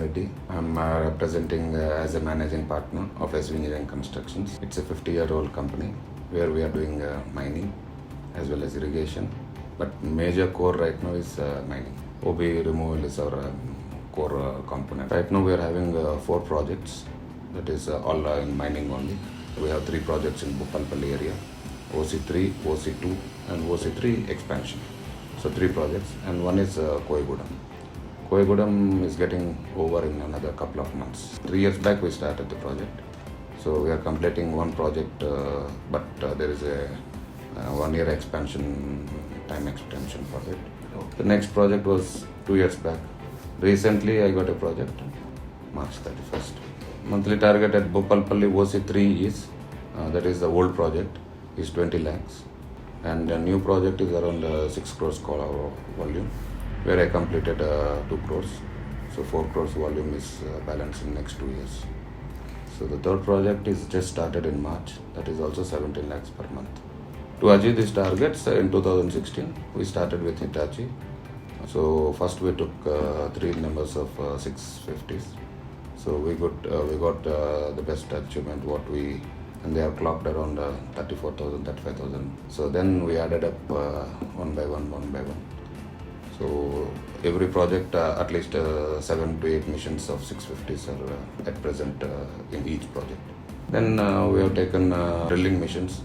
Reddy. I'm representing as a managing partner of SV Engineering Constructions. It's a 50-year-old company where we are doing mining as well as irrigation. But major core right now is mining. OB removal is our core component. Right now we are having 4 projects. That is all in mining only. We have 3 projects in Bhopalpalli area. OC3, OC2 and OC3 expansion. So 3 projects, and one is Koigudam. Koigudam is getting over in another couple of months. 3 years back we started the project. So we are completing one project, but there is a 1-year expansion, time extension for it. The next project was 2 years back. Recently I got a project, March 31st. Monthly target at Bhopalpalli OC3 is, that is the old project, is 20 lakhs. And the new project is around 6 crores volume, where I completed 2 crores. So 4 crores volume is balanced in next 2 years. So the third project is just started in March, that is also 17 lakhs per month. To achieve these targets, in 2016, we started with Hitachi. So first we took 3 numbers of 650s. So we got the best achievement and they have clocked around 34,000, 35,000. So then we added up one by one. So every project, at least 7 to 8 missions of 650s are at present in each project. Then we have taken drilling missions,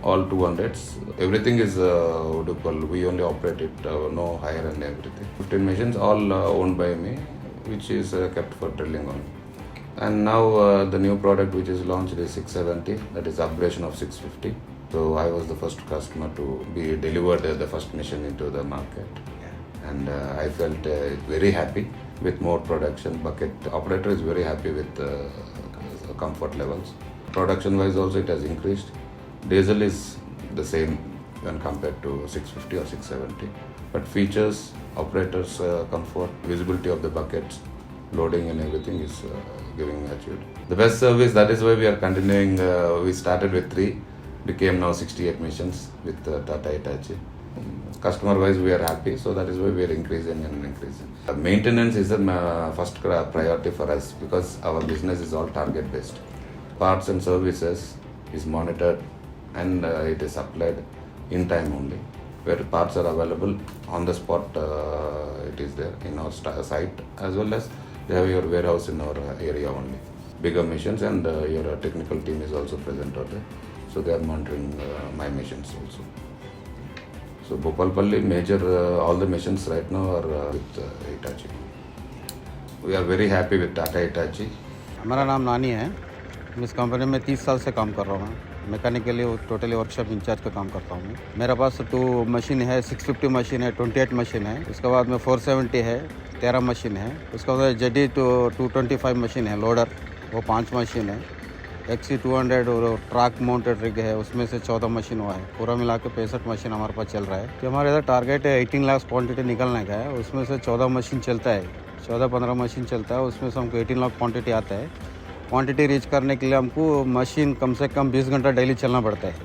all 200s. Everything is we only operate it, no hire and everything. 15 missions, all owned by me, which is kept for drilling only. And now the new product which is launched is 670, that is upgradation of 650. So I was the first customer to be delivered the first mission into the market. And I felt very happy with more production. Bucket operator is very happy with comfort levels. Production wise also it has increased. Diesel is the same when compared to 650 or 670. But features, operators comfort, visibility of the buckets, loading and everything is giving achieved. The best service, that is why we are continuing. We started with 3, became now 68 missions with Tata Hitachi. Customer wise we are happy, so that is why we are increasing. Maintenance is the first priority for us because our business is all target based. Parts and services is monitored and it is supplied in time only. Where parts are available on the spot, it is there in our site, as well as they have your warehouse in our area only. Bigger missions and your technical team is also present out there. So they are monitoring my missions also. So Bhopalpalli major, all the missions right now are with Hitachi. We are very happy with Tata Hitachi. हमारा नाम नानी है। मैं इस company में 30 साल से काम कर रहा हूँ। मैकेनिकली टोटली वर्कशॉप इंचार्ज का काम करता हूँ। मेरे पास 2 मशीन है, 650 मशीन है, 28 मशीन है। उसके बाद में 470 है, 13 मशीन है। उसके बाद जेडी 225 मशीन है, लोडर वो 5 मशीन है। XC200 और ट्रक माउंटेड रिग है, उसमें से 14 मशीन हुआ है। पूरा मिला के 65 मशीन हमारे पास चल रहा है। कि हमारे इधर टारगेट है 18 लाख क्वान्टिटी निकलने का है। उसमें से 14 मशीन चलता है, 14-15 मशीन चलता है। उसमें से हमको 18 लाख क्वान्टिटी आता है। क्वांटिटी रीच करने के लिए हमको मशीन कम से कम 20 घंटा डेली चलना पड़ता है।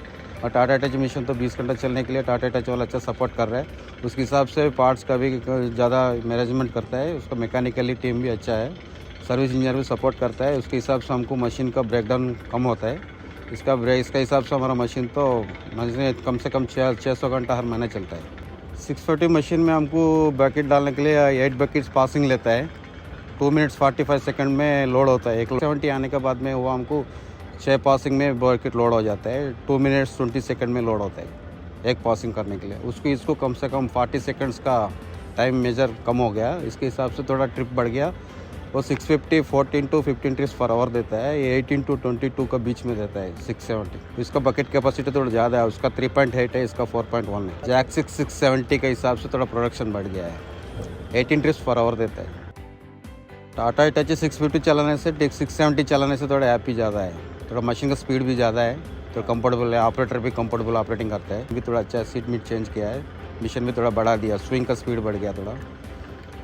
और टाटा हिटाची मिशन तो 20 घंटा चलने के लिए टाटा हिटाची वाला अच्छा सपोर्ट कर रहा है। उसके हिसाब से पार्ट्स का भी ज़्यादा मैनेजमेंट करता है। उसका मैकेनिकली टीम भी अच्छा है, सर्विस इंजीनियर भी सपोर्ट करता है। उसके हिसाब से हमको मशीन का ब्रेकडाउन कम होता है। इसका हिसाब से हमारा मशीन कम से कम 600 घंटा हर महीने चलता है। 640 मशीन में हमको बकेट डालने के लिए 8 बकेट्स पासिंग लेता है। 2 मिनट्स 45 सेकंड में लोड होता है। 170 आने के बाद में वो हमको 6 पासिंग में बकेट लोड हो जाता है। 2 मिनट्स 20 सेकंड में लोड होता है एक पासिंग करने के लिए। इसको कम से कम 40 सेकंड्स का टाइम मेजर कम हो गया। इसके हिसाब से थोड़ा ट्रिप बढ़ गया। वो 650 14 to 15 ट्रिप्स पर आवर देता है। ये 18 to 22 का बीच में देता है 670। इसका बकेट कैपेसिटी थोड़ा ज़्यादा है। उसका 3.8 है, इसका 4.1 है। ZAXIS 670 के हिसाब से थोड़ा प्रोडक्शन बढ़ गया है। 18 ट्रिप्स पर आवर देता है। टाटा हिटाची 650 चलाने से 670 चलाने से थोड़ा हैप्पी ज़्यादा है। थोड़ा मशीन का स्पीड भी ज़्यादा है, तो कंफर्टेबल है। ऑपरेटर भी कंफर्टेबल ऑपरेटिंग करता है। भी थोड़ा अच्छा सीट मीट चेंज किया है। मिशन भी थोड़ा बढ़ा दिया। स्विंग का स्पीड बढ़ गया, थोड़ा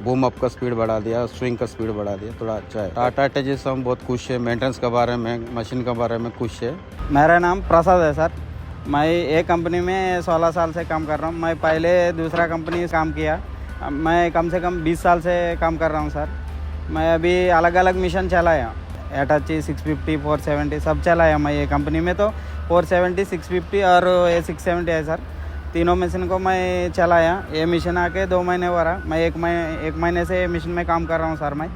बूम अप का स्पीड बढ़ा दिया, स्विंग का स्पीड बढ़ा दिया, थोड़ा अच्छा है। टाटा हिटाची से हम बहुत खुश है। मेंटेनेंस के बारे में, मशीन के बारे में खुश है। मेरा नाम प्रसाद है सर। मैं एक कंपनी में 16 साल से काम कर रहा हूँ। मैं पहले दूसरा कंपनी से काम किया। मैं कम से कम 20 साल से काम कर रहा हूँ सर। मैं अभी अलग अलग मिशन चलाया, Hitachi 650 470 सब चलाया मैं ये कंपनी में। तो 470 650 और ये 670 है सर, तीनों मशीन को मैं चलाया। ये मशीन आके 2 महीने हो रहा, मैं एक महीने से ये मशीन में काम कर रहा हूँ सर। मैं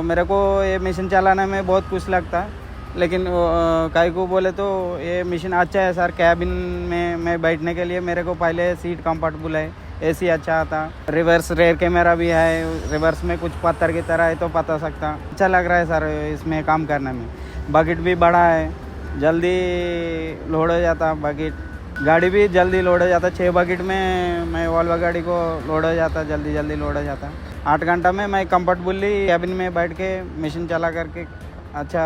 मेरे को ये मशीन चलाने में बहुत कुछ लगता है, लेकिन काई को बोले तो ये मशीन अच्छा है सर। कैबिन में मैं बैठने के लिए मेरे को पहले सीट कंफर्टेबल है, एसी अच्छा आता, रिवर्स रेयर कैमरा भी है, रिवर्स में कुछ पत्थर की तरह है तो पता सकता, अच्छा लग रहा है सर इसमें काम करने में। बकेट भी बड़ा है, जल्दी लोड हो जाता बकेट, गाड़ी भी जल्दी लोड हो जाता। 6 बकेट में मैं वॉल्वो गाड़ी को लोड हो जाता, जल्दी जल्दी लोड हो जाता। 8 घंटा में मैं कंफर्टेबली कैबिन में बैठ के मशीन चला करके अच्छा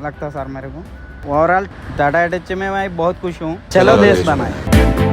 लगता सर मेरे को। ओवरऑल टाटा हिटाची में मैं बहुत खुश हूँ। चलो देश बनाए।